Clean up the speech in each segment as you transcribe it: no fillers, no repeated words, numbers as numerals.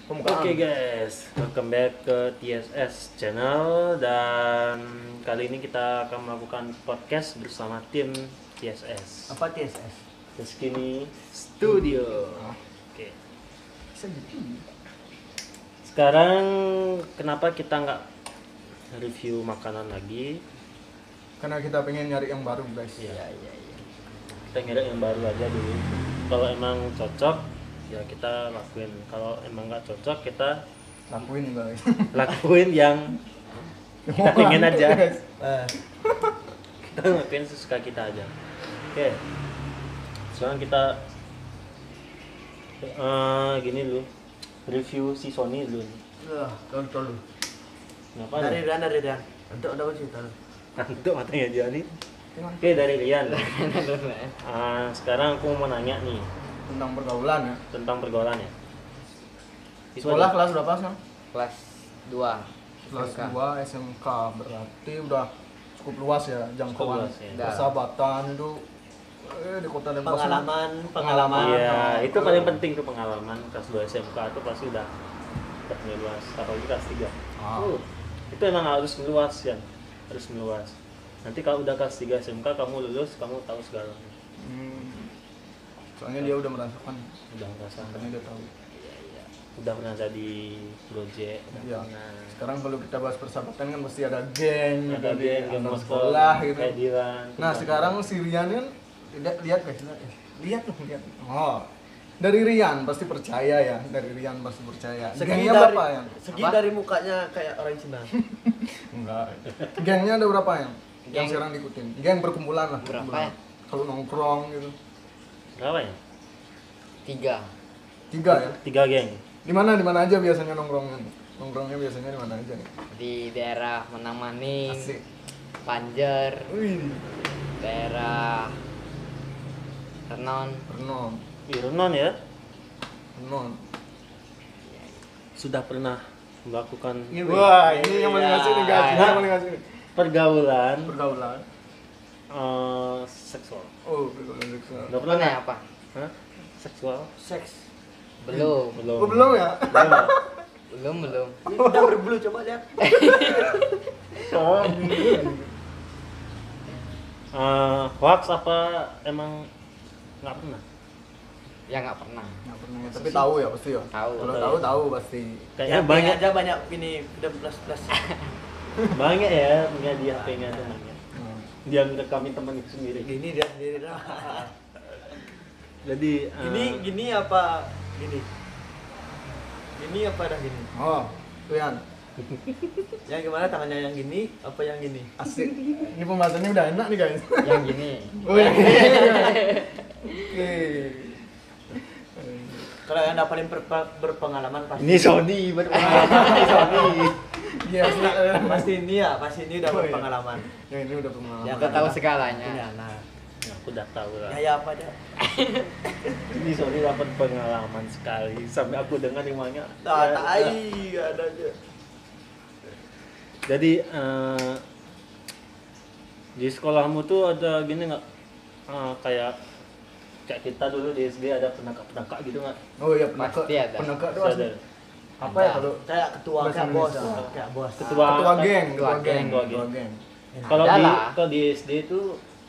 Oke guys, welcome back ke TSS Channel dan kali ini kita akan melakukan podcast bersama tim TSS. Apa TSS? The Skinny Studio. Oke. Sekarang kenapa kita nggak review makanan lagi? Karena kita pengen nyari yang baru guys. Iya. Kita nyari yang baru aja dulu. Kalau emang cocok ya kita lakuin, kalau emang nggak cocok kita Lakuin guys. lakuin yang kita pengen aja. Guys. Kita lakuin sesuka kita aja. Oke, sekarang kita gini dulu, review si Sony dulu. Tolong. Kenapa Dari nih? Dan. Untuk ada cerita. Ngantuk matanya dia nih. Oke, dari Rian. Sekarang aku mau nanya nih Tentang pergaulan ya. tentang pergaulan ya. Sekolah kelas berapa sekarang? Kelas 2 Kelas SMK. 2 SMK, berarti udah cukup luas ya jangkauan luas, ya. persahabatan itu di kota Depok. Pengalaman. Iya, itu paling penting tuh pengalaman. Kelas 2 SMK itu pasti udah meluas, apalagi kelas 3. Itu emang harus meluas ya, harus meluas. Nanti kalau udah kelas 3 SMK kamu lulus, kamu tahu segalanya. Soalnya dia udah merasakan, Udah ngerasain, makanya dia tahu. udah pernah jadi project, udah Iya. pernah Sekarang kalau kita bahas persahabatan kan pasti ada geng, ada gitu, geng antar motor, sekolah gitu. kayak Dilan. Nah sekarang si Rian kan lihat guys, lihat. Oh, dari Rian pasti percaya ya, dari Rian pasti percaya. Gengnya berapa ya? Segi Apa? dari mukanya kayak orang Cina. Enggak. Gengnya ada berapa yang Geng. sekarang diikutin? Geng perkumpulan lah. Berapa perkumpulan. ya? Kalau nongkrong gitu. Berapa ya? 3 3 ya. 3 geng. Di mana aja biasanya nongkrongnya? Nongkrongnya biasanya di mana aja nih? di daerah Menang Maning, Asik. Panjer, Wih, daerah Renon. Renon. Irnon ya, Renon. sudah pernah melakukan Wah, ini yang paling ngasih nih guys. Ini Nah. yang paling ngasih nih. pergaulan Pergaulan. seksual. Oh, pergaulan seksual. Udah pernah Pernah nggak? apa? Hah? Seksual? Seks. Belum. Belum. Oh, belum ya? Belum. Belum. Ini udah berbulu coba lihat. Hoax apa emang nggak pernah? Ya nggak pernah. Nggak pernah ya, tapi tahu ya pasti ya. Tahu. Kalau tahu pasti. Kayaknya Ya, banyak aja banyak ini udah plus. banyak ya punya di HP-nya tuh banyak. Hmm. Dia ngerekamin temen sendiri. Gini dia sendiri dah. Jadi Gini apa gini? Gini apa dah gini? Oh, Rian. Yang gimana tangannya yang gini apa yang gini? Asik. Ini pembahasannya udah enak nih guys. Yang gini. Oh, yang ini. Oke. Kalau yang udah paling berpengalaman pasti. ini Sony berpengalaman. Ini Sony. Iya, Pasti ini ya, pasti ini udah Oh, iya. berpengalaman. Yang ini udah pengalaman. Ya, Kita tahu Iya, segalanya. nah. Ya, aku udah tahu lah. Ya apa dah? Ini Sony dapat pengalaman sekali sampai aku dengar rimanya. Nah, tai ada aja. Jadi di sekolahmu tuh ada gini nggak kayak kita dulu di SD ada penakak gitu nggak? Oh iya, penakak. Pasti ada. Penakak tuh Ada. asli. Apa ya kalau Kayak ketua, Bahasa kayak bos, Indonesia. kayak bos. Ketua- ketua geng, Ketua geng. ketua geng. Kalau Ada di lah. kalau di SD itu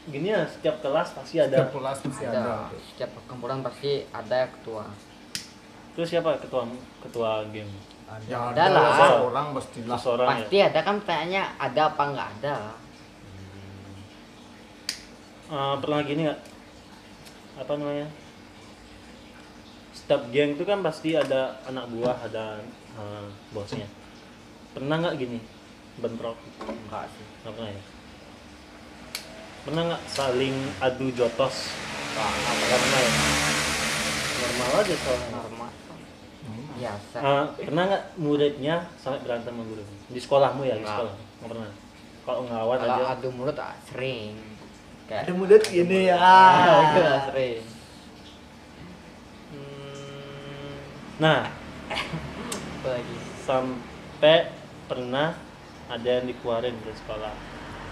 gini ya, setiap kelas pasti ada. Setiap kelas pasti ada. Ada. Setiap perkumpulan pasti ada ketua. Terus siapa ketua geng? Ya Ada ada lah. lah orang pastilah. Seorang ya. Pasti ada kan, pertanyaannya ada apa nggak ada. Pernah gini nggak? Apa namanya? Setiap geng itu kan pasti ada anak buah, ada bosnya. Pernah nggak gini bentrok? Enggak sih. Nggak pernah ya? Pernah nggak saling adu jotos? Nggak pernah ya? Normal aja soalnya. Normal. Biasa. Pernah nggak muridnya sampai berantem sama guru? Di sekolahmu ya? Di Nggak. sekolah? Nggak pernah? Kalau ngelawan Kalau aja? adu mulut sering. Ada mulut gini ya. Sering. Nah, Apa lagi? sampai pernah ada yang dikeluarin dari sekolah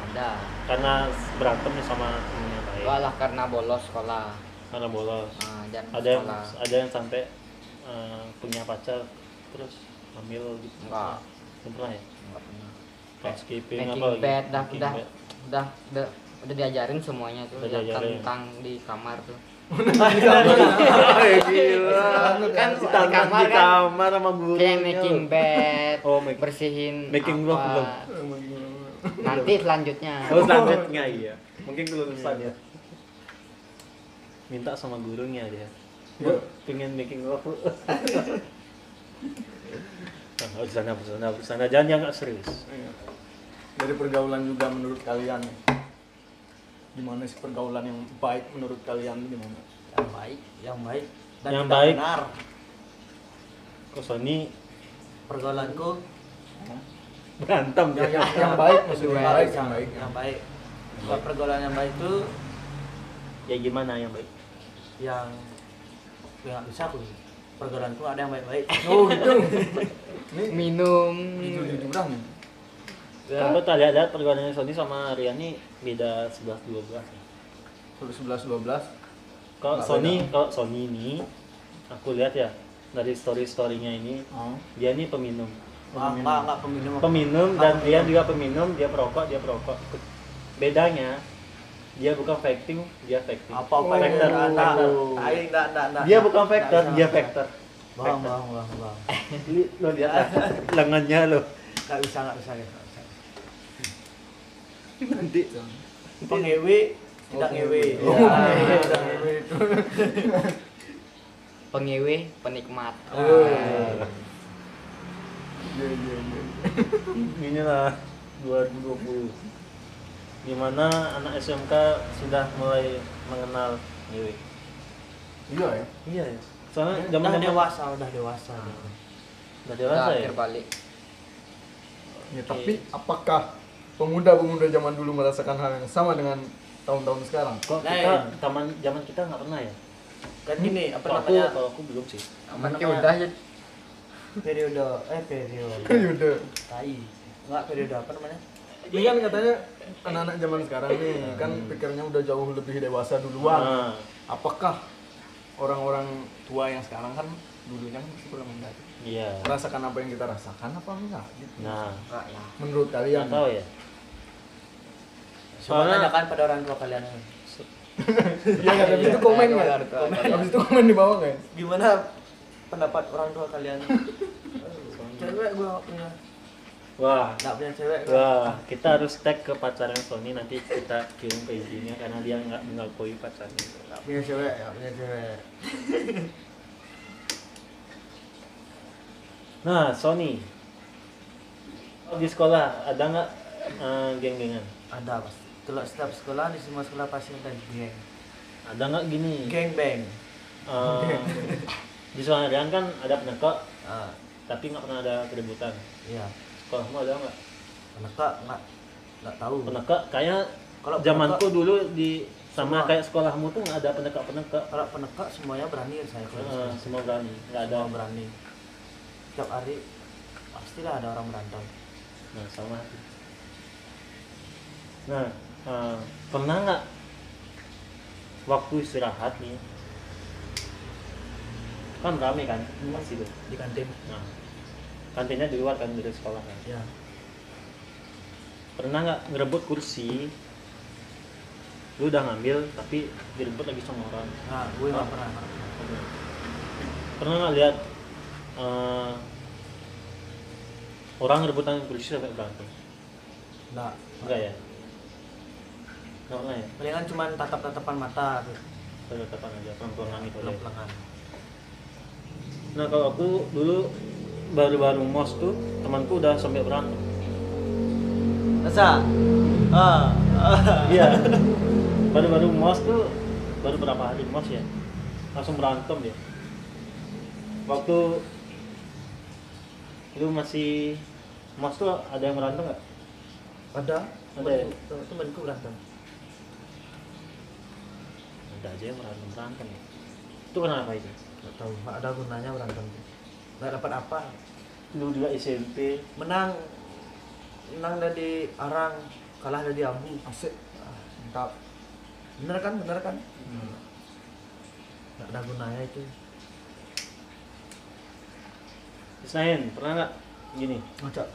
Ada. karena berantem nih sama temennya baik, Walah karena bolos sekolah. karena bolos. Jangan Ada yang sekolah. ada yang sampai punya pacar terus hamil gitu? Enggak. Belum pernah ya? Enggak pernah. Housekeeping apa Making lagi? bed Making bed. udah diajarin semuanya tuh, Udah yang diajarin. tentang di kamar tuh. Gila. Kan di Ditantang kamar di kan kamar sama gurunya. kayak making bed, Oh, making- bersihin making love belum? Nanti selanjutnya. Oh, selanjutnya iya. Mungkin kelulusan ya. Minta sama gurunya dia. Bu, pengen making love. Bersana. Jangan yang nggak serius. Iya. Dari pergaulan juga menurut kalian nih, gimana sih pergaulan yang baik menurut kalian tuh gimana? yang baik dan Yang tidak baik. benar. Kok Sony Pergaulanku berantem ya? Yang baik maksudnya yang baik, yang baik. yang baik. Kalau pergaulan yang baik itu Ya gimana yang baik? yang nggak bisa aku. Pergaulanku ada yang baik-baik. Oh gitu. Ini Minum. jujur-jujuran nih. Kalau kita lihat pergaulannya Sony sama Rian nih beda 11-12 ya. 11-12. Kalau Nggak Sony ini aku lihat ya dari story-storynya ini Oh. dia nih peminum. Enggak peminum. Peminum dan Rian juga peminum, dia perokok. Bedanya dia bukan facting, dia facting. Apa Factor. enggak. Dia bukan factor, dia factor. Bang. Lo lihat lah, lengannya lo. Enggak bisa. Nanti Pengewe tidak ngewe. Oh, Ya. itu. Pengewe, penikmat. Iya. ini lah 2020. Dimana anak SMK sudah mulai mengenal ngewe. Iya ya. Iya ya. Soalnya Udah zaman dewasa. udah Udah dewasa ya. akhir balik. Ya, tapi apakah pemuda-pemuda zaman dulu merasakan hal yang sama dengan tahun-tahun sekarang? Kok kita zaman kita nggak pernah ya? Kan gini, apa Kalau namanya? kalau aku belum sih. Mungkin udah ya. Periode. Periode. Tai. Enggak periode apa namanya? Ini kan katanya anak-anak zaman sekarang nih kan pikirnya udah jauh lebih dewasa duluan. Nah, Apakah orang-orang tua yang sekarang kan dulunya kan masih belum ada iya. merasakan apa yang kita rasakan apa enggak gitu? Nah, Enggak ya. Menurut kalian? nggak tahu ya. Coba Soalnya- tanyakan pada orang tua kalian. Iya kan, habis itu komen nggak? Orang tua kalian. Habis itu komen di bawah nggak? Gimana pendapat orang tua kalian? Cewek gua nggak punya. Wah, Nggak punya cewek. gua. wah, kita harus tag ke pacarnya Sony, nanti kita kirim ke IG-nya karena dia nggak mengakui pacarnya. Nggak punya cewek. Nggak punya cewek. Nah, Sony, di sekolah ada nggak geng-gengan? Ada pasti. Kalau setiap sekolah di semua sekolah pasti ada geng. Ada nggak gini? Geng bang. eh, di sekolah Rian kan ada penekak, Ah, tapi nggak pernah ada keributan. iya. Sekolahmu ada nggak? Penekak nggak tahu. Penekak kayak Kalau zamanku dulu di sama Semua. kayak sekolahmu tuh nggak ada penekak-penekak. Kalau penekak semuanya berani saya. Semua berani, nggak ada. Semua berani. Setiap hari pastilah ada orang berantem. Nah, sama. Nah, pernah nggak waktu istirahat nih kan rame kan masih tuh. Di kantin. Nah, kantinnya di luar kan dari sekolah kan. Ya. Pernah nggak ngerebut kursi? Lu udah ngambil tapi direbut lagi sama orang. Nah, gue nggak pernah. Pernah nggak lihat orang rebutan kursi sampai berantem? Nggak. Enggak ya? Nggak pernah ya? Palingan cuma tatap-tatapan mata tuh. Tatapan aja, pelan-pelan gitu aja. Pelan-pelan. Nah, kalau aku dulu baru-baru mos tuh temanku udah sampai berantem. Masa? Iya. Baru-baru mos tuh baru berapa hari mos ya? Langsung berantem dia. Waktu itu masih mos tuh ada yang berantem nggak? Ada. Ada ya? Temanku berantem. Ada aja yang berantem ya. Itu kenapa itu? Nggak tahu. Nggak ada gunanya berantem. Nggak dapat apa. Dulu juga SMP. Menang dari arang, kalah dari abu. Asik. Mantap. Bener kan? Nggak ada gunanya itu. Isnain, pernah nggak gini? Ngocok.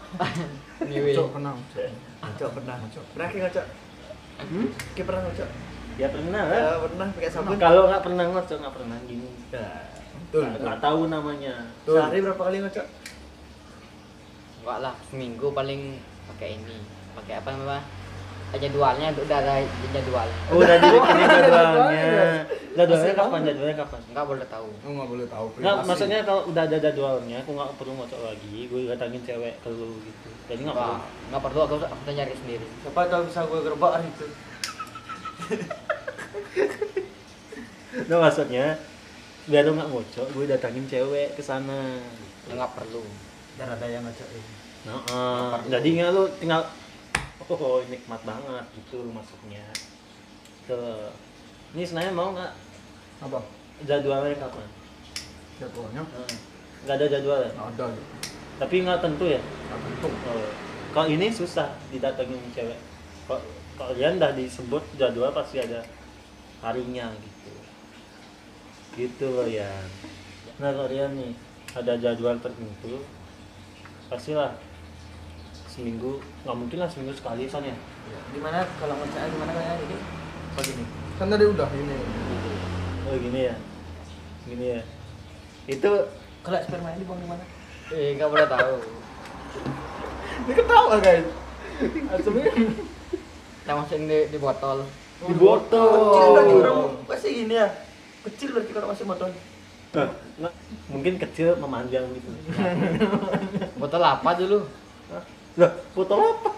Niwi. Ngocok pernah. Ngocok pernah. Pernah ki ngocok? Ki pernah ngocok? Ya pernah lah. Pernah pakai sabun. Kalau nggak pernah ngocok, nggak pernah gini. Nah, Betul. Nggak tahu namanya. sehari berapa kali ngocok? Enggak lah, seminggu paling pakai ini. Pakai apa namanya? Jadwalnya udah ada jadwalnya. Oh, udah dibikin jadwalnya. Jadwalnya kapan? Jadwalnya kapan? Enggak boleh tahu. Lu nggak boleh tahu. Nggak, privasi. maksudnya kalau udah ada jadwalnya, aku nggak perlu ngocok lagi. Gue datangin cewek ke lu gitu. Jadi nggak perlu. Enggak perlu aku nyari sendiri. Siapa tahu bisa gue gerbak hari itu. Nah maksudnya biar lu nggak ngocok, gue datangin cewek ke sana. Enggak perlu. Dan ada yang ngocokin. Nah, jadi nggak lu tinggal oh nikmat banget gitu masuknya. Tuh. Ini sebenarnya mau nggak Apa? jadwalnya kapan? Jadwalnya? Nggak ada jadwalnya. Nggak ada. Tapi nggak tentu ya. Nggak tentu. Oh. Kalau ini susah didatengin cewek. Kalau kalian dah disebut jadwal pasti ada harinya gitu. Gitu loh ya. Nah kalian nih ada jadwal tertentu, pastilah seminggu, nggak mungkin lah seminggu sekali san ya. Di mana kalau ngocoknya gimana kayak ini? Begini. Kan tadi udah ini. Oh gini ya, gini ya. Itu Kalau sperma dibuang di mana? Enggak boleh tahu. Ini ketawa guys. Sebenarnya Kita masukin di botol. di botol. Kecil berarti orang masih gini ya. Kecil berarti kalau masih motor. Nggak, mungkin kecil memanjang gitu. Botol apa dulu? Lah, botol apa?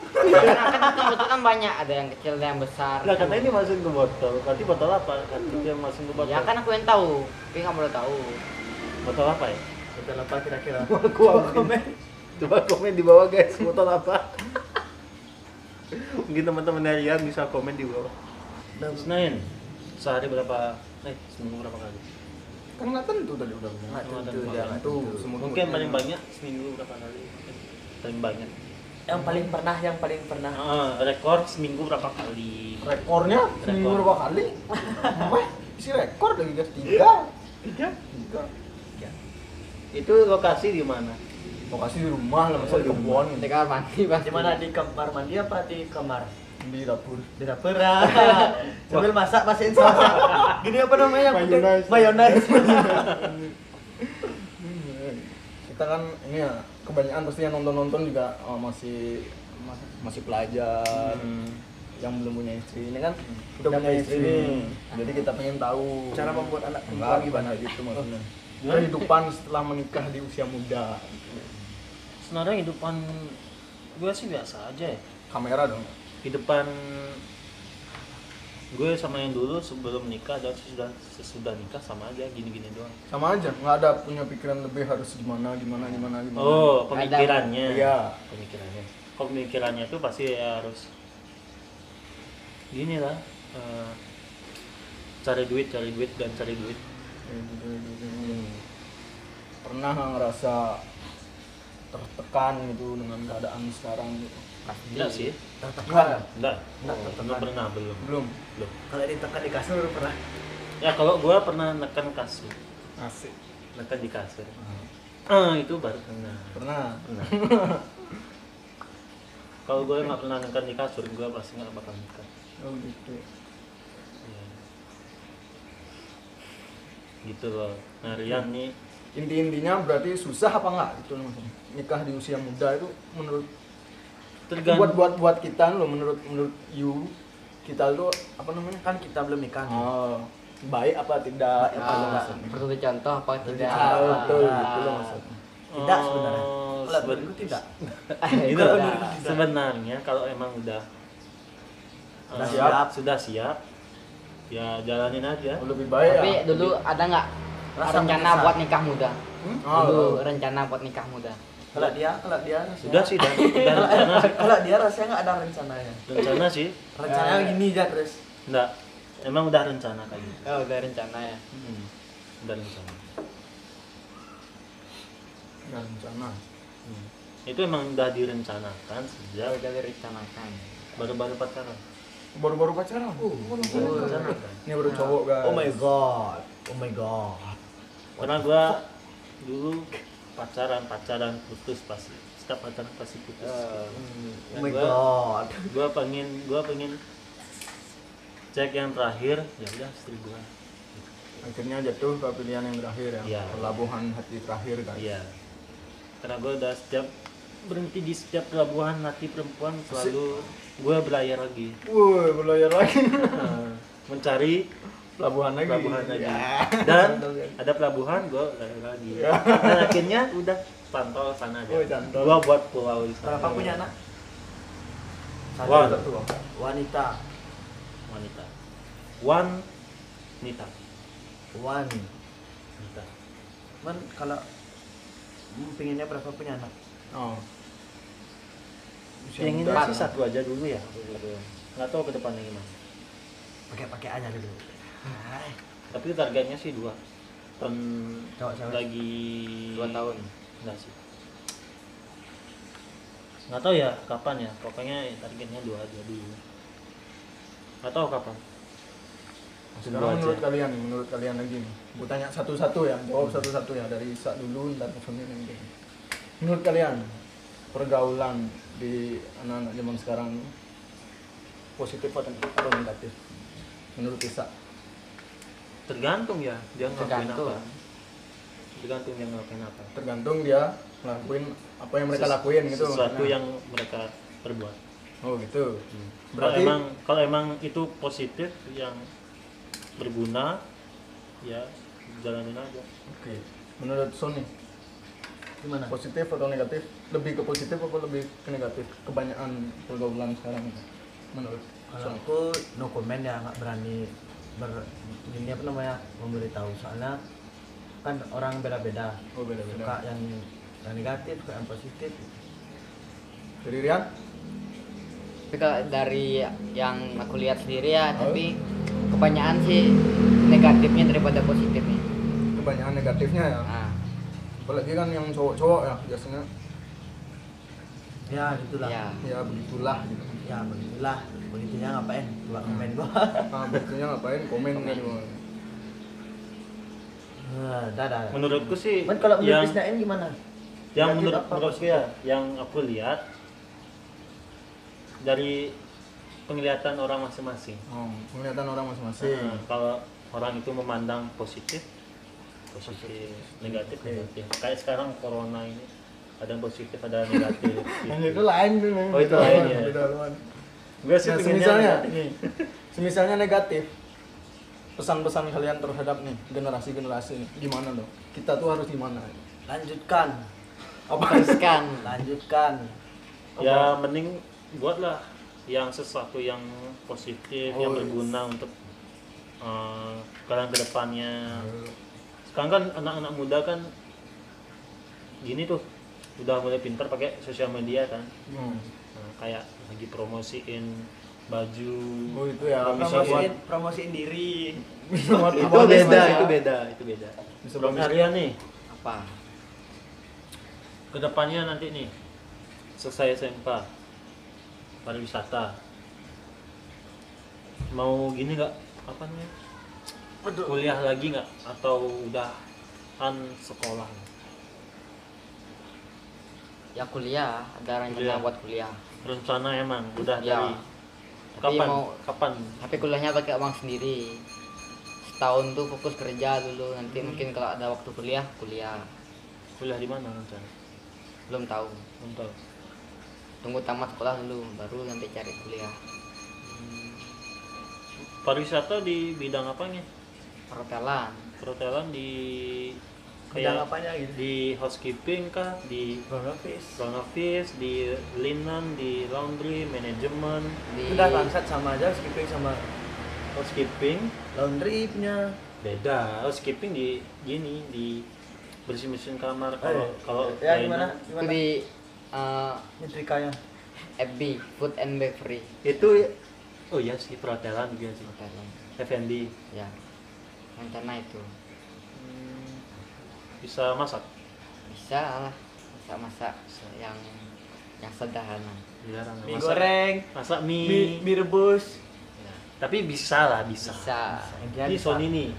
Kan botol kan banyak, ada yang kecil, ada yang besar. Lah katanya ini masukin ke botol. Berarti botol apa? Kan itu yang masukin ke botol. Ya kan aku yang tahu, tapi kamu boleh tahu. Botol apa ya? Betul apa kira-kira? Coba komen di bawah guys, botol apa? Mungkin teman-teman Rian bisa komen di bawah. Senin, sehari berapa? Seminggu berapa kali? kan nggak tentu tadi udah bilang. Nggak Nggak tentu, tentu. ya. Tentu. Semut-semut Mungkin ini. paling banyak seminggu berapa kali? Paling banyak. Yang paling pernah. Rekor seminggu berapa kali? Rekornya seminggu Rekor. berapa kali? Wah, isi rekor lagi guys. Tiga. Itu lokasi di mana? Lokasi di rumah lah, masa di kebun. Di kamar mandi pasti. Di mana, di kamar mandi apa di kamar? Di dapur. Di dapur. Sambil masak masakin sama. Gini apa namanya? yang putih? Mayonnaise. Mayonnaise. Kita kan ini ya kebanyakan pasti yang nonton juga masih pelajar yang belum punya istri. Ini kan udah punya istri nih. Jadi kita pengen tahu Cara membuat anak enggak perempuan gimana gimana? gitu maksudnya. Kehidupan setelah menikah di usia muda. Sebenarnya hidupan gue sih biasa aja ya. Kamera dong. Hidupan gue sama yang dulu sebelum nikah dan sesudah nikah sama aja gini-gini doang. Sama aja, nggak ada punya pikiran lebih harus gimana. Oh, pemikirannya. Iya. Pemikirannya tuh pasti ya harus gini lah. Cari duit dan cari duit. Pernah nggak ngerasa tertekan gitu dengan keadaan sekarang gitu? Enggak sih. Enggak. Enggak. Enggak, Belum pernah belum. Belum. Kalau ditekan di kasur pernah. Ya kalau gue pernah neken kasur, Asik. neken di kasur. Itu baru pernah. Pernah. Kalau gue nggak pernah neken di kasur, gue pasti nggak bakal nikah. Oh gitu. Ya. Gitu loh. Nah Rian nih Intinya berarti susah apa enggak itu maksudnya? Nikah di usia muda itu menurut tergantung. buat kita loh, menurut you kita tuh apa namanya? Kan kita belum nikah. Oh, baik apa tidak? Apa maksudnya? Perlu dicontoh apa tidak? Betul, gitu loh maksudnya. Tidak sebenarnya. Oh, Kalau menurutku tidak. Itu Tidak. sebenarnya kalau emang udah Sudah eh, siap. sudah siap, ya jalanin aja. Oh, lebih baik Tapi ya. dulu ada nggak Rasa rencana menyesal. buat nikah muda? Oh, Dulu rencana buat nikah muda. Kalau dia rasanya- Sudah sih, udah rencana sih. Kalau dia rasanya nggak ada rencananya. Rencana sih, Rencananya gini aja terus. enggak. Emang udah rencana kayak gitu. Oh, udah rencana ya. Udah rencana. Nggak rencana. Itu emang udah direncanakan Ya sejak udah direncanakan. baru-baru pacaran. Baru-baru pacaran. Direncanakan. Ini baru cowok guys. Oh my god. Oh my god. Karena gua dulu pacaran putus pasti, setiap pacaran pasti putus. Oh Dan my gua- god. gua pengen cek yang terakhir, ya udah istri gua. Akhirnya jatuh ke pilihan yang terakhir ya, Iya. pelabuhan hati terakhir kan. Iya, karena gua udah setiap berhenti di setiap pelabuhan hati perempuan selalu gua belayar lagi. Woi, berlayar lagi. Mencari Pelabuhan lagi. pelabuhan lagi. Ya. Dan ada pelabuhan gua belayar lagi. Dan akhirnya udah pantau sana aja. Oh, cantol. Gua buat pulau di sana. Berapa punya anak? One. Satu. Wanita. Wanita. Wanita. Wanita. Man kalau pengennya berapa punya anak? Oh. Usia Pengennya muda. sih satu aja dulu ya. Nggak tahu ke depannya gimana. Pakai aja dulu. Hai. Tapi targetnya sih 2 tahun Cowok cewek. lagi 2 tahun. enggak sih, nggak tahu ya kapan ya, pokoknya targetnya 2 aja dulu, nggak tahu kapan. Sekarang Dua aja. menurut kalian lagi nih. Gue tanya satu-satu ya, jawab satu-satu ya, dari Isa dulu ntar Sony nanti. Menurut kalian pergaulan di anak-anak zaman sekarang ini positif atau negatif? Menurut Isa? Tergantung ya dia ngelakuin Tergantung. apa, tergantung dia ngelakuin apa, Tergantung dia ngelakuin apa yang mereka lakuin gitu. sesuatu maksudnya. yang mereka perbuat. Oh gitu. Berarti Berarti kalau emang itu positif yang berguna ya jalanin aja. oke. Menurut Sony Gimana? positif atau negatif? Lebih ke positif atau lebih ke negatif? Kebanyakan pergaulan sekarang itu. Menurut Kalau Sony. aku no comment ya, nggak berani ini apa namanya memberitahu, soalnya kan orang beda-beda, Oh beda-beda. suka yang negatif, suka yang positif. Dari Rian? Tapi kalau dari yang aku lihat sendiri ya, Oh. tapi kebanyakan sih negatifnya daripada positifnya. Kebanyakan negatifnya ya. Nah, Apalagi kan yang cowok-cowok ya biasanya Ya gitulah. ya. ya begitulah gitu. Ya begitulah, begitunya ngapain? Coba komen gua. Nah, begitunya ngapain komen kan gua. Dadah. Menurutku sih Man kalau menurut yang Isnain gimana? yang Negatif apa menurutku ya yang aku lihat dari penglihatan orang masing-masing. Oh, penglihatan orang masing-masing. Kalau orang itu memandang positif, negatif, negatif. Kayak sekarang corona ini ada yang positif, ada yang negatif. Yang itu lain tuh. Bang. Oh, itu lain ya. Beda lain. Gue sih Nah, pengennya semisalnya negatif. nih, semisalnya negatif, pesan-pesan kalian terhadap nih generasi-generasi ini, gimana dong? Kita tuh harus gimana? Lanjutkan. Apa? Teruskan. Lanjutkan. Ya mending buatlah yang sesuatu yang positif, yang Oh, yes. berguna untuk kalian kedepannya. Sekarang kan anak-anak muda kan gini tuh udah mulai pintar pakai sosial media kan. Nah, kayak lagi promosiin baju. Oh itu ya. Bisa buat Promosiin diri. Bisa buat itu apa, beda, Mas, ya? itu beda, itu beda. Bisa Bro buat kalian nih, Apa? kedepannya nanti nih selesai SMK pariwisata mau gini nggak apa namanya kuliah lagi nggak atau udahan sekolah? Ya kuliah, ada rencana Kuliah. buat kuliah. Rencana emang udah Ya. dari Tapi kapan? mau- Kapan? Tapi kuliahnya pakai uang sendiri. Setahun tuh fokus kerja dulu, nanti mungkin kalau ada waktu kuliah, kuliah. Kuliah di mana rencana? Belum tahu. Belum tahu. Tunggu tamat sekolah dulu, baru nanti cari kuliah. Pariwisata di bidang apanya? Perhotelan. Perhotelan di Bidang kayak apanya gitu? di housekeeping kah, di Front office. front office, di linen, di laundry, manajemen, Di Udah bangsat sama aja, skipping sama housekeeping laundry punya. beda. Housekeeping di gini di bersih-bersihin kamar. Kalau ya linen, gimana? itu di Nyetrikanya. FB, Food and Beverage. itu oh iya sih perhotelan juga sih. Perhotelan. F&B. Ya. Rencana itu. Bisa masak. Bisa lah. Masak-masak yang sederhana. Jarang. Mie Masak- goreng, masak mie rebus. Ya. tapi bisa lah, bisa. Bisa. Ini Sony nih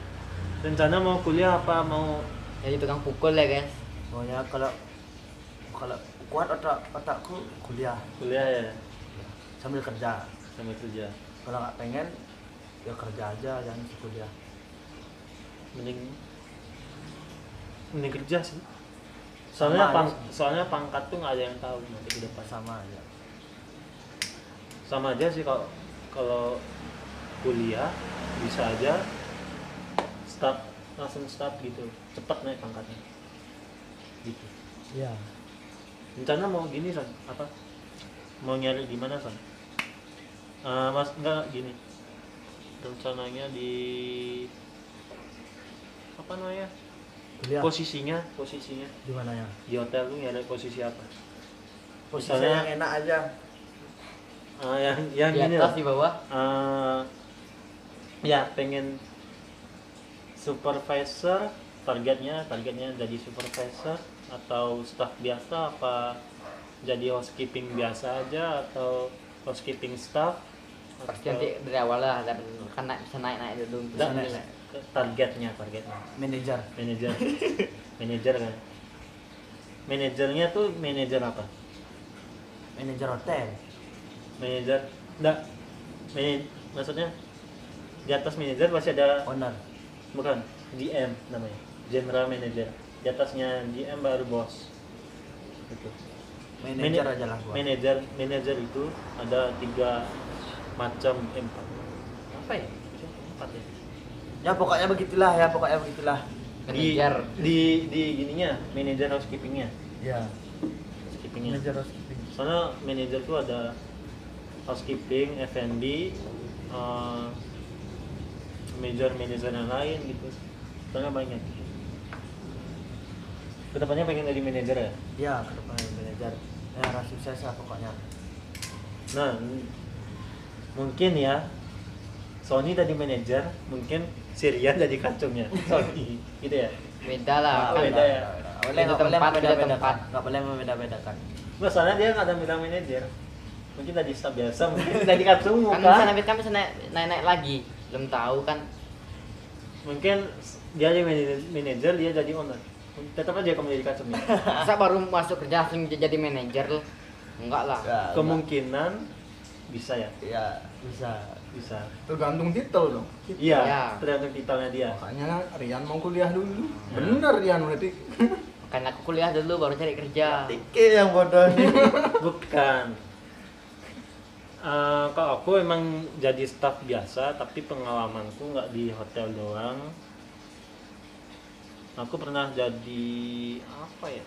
rencana mau kuliah apa mau Jadi tukang pukul ya guys. Pokoknya kalau kuat otakku kuliah Kuliah ya, sambil kerja. sambil kerja. Kalau nggak pengen ya kerja aja, jangan kuliah. Mending kerja sih. Soalnya Sama aja soalnya pangkat tuh nggak ada yang tahu nanti ke depan. Sama aja. Sama aja sih kalau kuliah bisa aja langsung start gitu, cepat naik pangkatnya gitu. Iya. Rencana mau gini Son, apa mau nyari di mana Son? Mas enggak gini, rencananya di apa namanya, Kuliah posisinya di mana ya? di hotel lu nyari posisi apa? Posisi Misalnya- yang enak aja. Yang Di gini atas lah. di bawah. Ya pengen supervisor, targetnya jadi supervisor atau staff biasa, apa jadi housekeeping biasa aja atau housekeeping staff Pasti atau- nanti dari awal lah, dan kan bisa naik dulu. Nggak, Bisa naik. targetnya Manajer. manajer kan, manajernya tuh manajer apa? Manajer hotel. Manajer enggak, maksudnya di atas manajer masih ada, Owner. bukan, GM namanya, general manager. Di atasnya GM baru bos gitu. Manajer aja lah gua. Manajer itu ada 3 macam, 4 apa ya, 4 ya. Ya pokoknya begitulah ya, Manajer. Di gininya manajer housekeepingnya. Ya. Housekeepingnya. Manajer housekeeping. Soalnya manajer tuh ada housekeeping, F&B, manajer yang lain gitu. Soalnya banyak. Kedepannya pengen jadi manajer ya. Ya, ke depan manajer. Ya, harus sukses lah pokoknya. Nah, mungkin ya Sony tadi manajer, mungkin Sirian jadi kacungnya Sony, gitu ya. Beda lah. Oh, kan. beda ya. Beda tempat, beda tempat. Nggak boleh membeda-bedakan. Masalahnya dia nggak ada bilang manajer, mungkin tadi staff biasa, mungkin jadi kacung Kan kan. bisa naik lagi. Belum tahu kan. Mungkin dia jadi manajer, dia jadi owner, tetap aja kamu jadi kacungnya. Masa baru masuk kerja langsung jadi manajer loh? Enggak lah. Kemungkinan bisa ya, Ya, bisa. bisa. Tergantung titel dong. Iya, Ya. tergantung titelnya dia. Makanya Rian mau kuliah dulu. Bener Rian berarti. Kan aku kuliah dulu baru cari kerja. Tike yang bodoh nih. Bukan. Kalau aku emang jadi staff biasa, tapi pengalamanku nggak di hotel doang. Aku pernah jadi apa ya?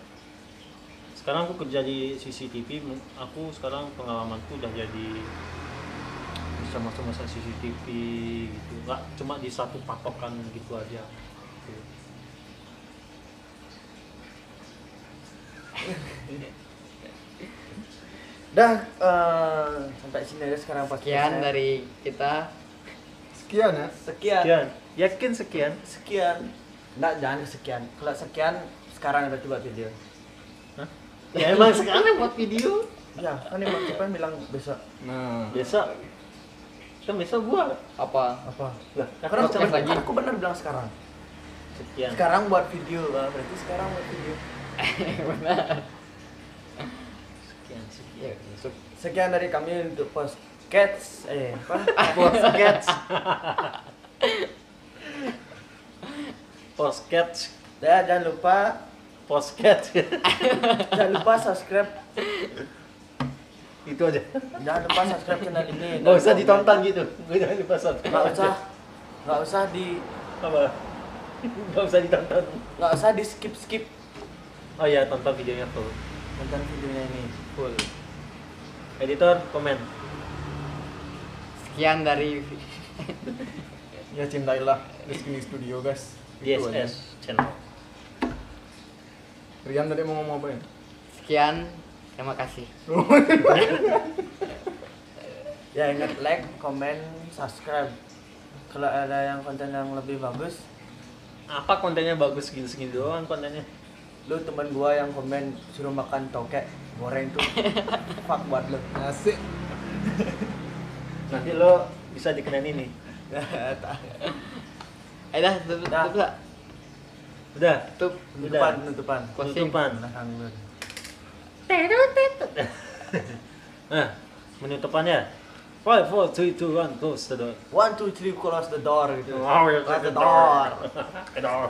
Sekarang aku kerja di CCTV. Aku sekarang pengalamanku udah jadi bisa masuk CCTV gitu. Nggak cuma di satu patokan gitu aja. Gitu. Dah, sampai sini aja sekarang podcast. Sekian dari kita. Sekian ya. Sekian. Sekian. Yakin sekian? Sekian. Nggak, jangan sekian. Kalau sekian, sekarang berarti buat video. Hah? Ya emang sekarang buat video. Ya, kan emang kita bilang besok. Nah, Biasa. Kan besok gua. Apa? Apa? Lah, Karena podcast lagi. aku benar bilang sekarang. sekian. Sekarang buat video, berarti sekarang buat video. Sekian. Sekian dari kami untuk podcast. Apa? Podcast. Podcast. Ya, jangan lupa Podcast. subscribe. Itu aja. Jangan lupa subscribe channel ini. Nggak usah ditonton gitu. Jangan lupa subscribe. Nggak usah di Apa? Nggak usah ditonton. nggak usah di skip. Oh ya, tonton videonya full. Nonton videonya ini full. Editor, komen. Sekian dari ya cintailah Rizky Studio guys. Itu aja. DSS channel. Rian tadi mau ngomong apa ya? sekian. Terima kasih. Ya, ingat like, comment, subscribe. Kalau ada yang konten yang lebih bagus, Apa kontennya bagus segini doang kontennya? lu teman gua yang komen suruh makan tokek goreng tuh fuck buat lu. Asik. Nanti lo bisa dikenain ini. Ayo dah, tutup. Udah. Tutup. Penutupan. Closing. Penutupan. Anggur. Nah, penutupannya. 5, 4, 3, 2, 1, close the door. 1, 2, 3, close the door gitu. Oh, ya, Close the door. door.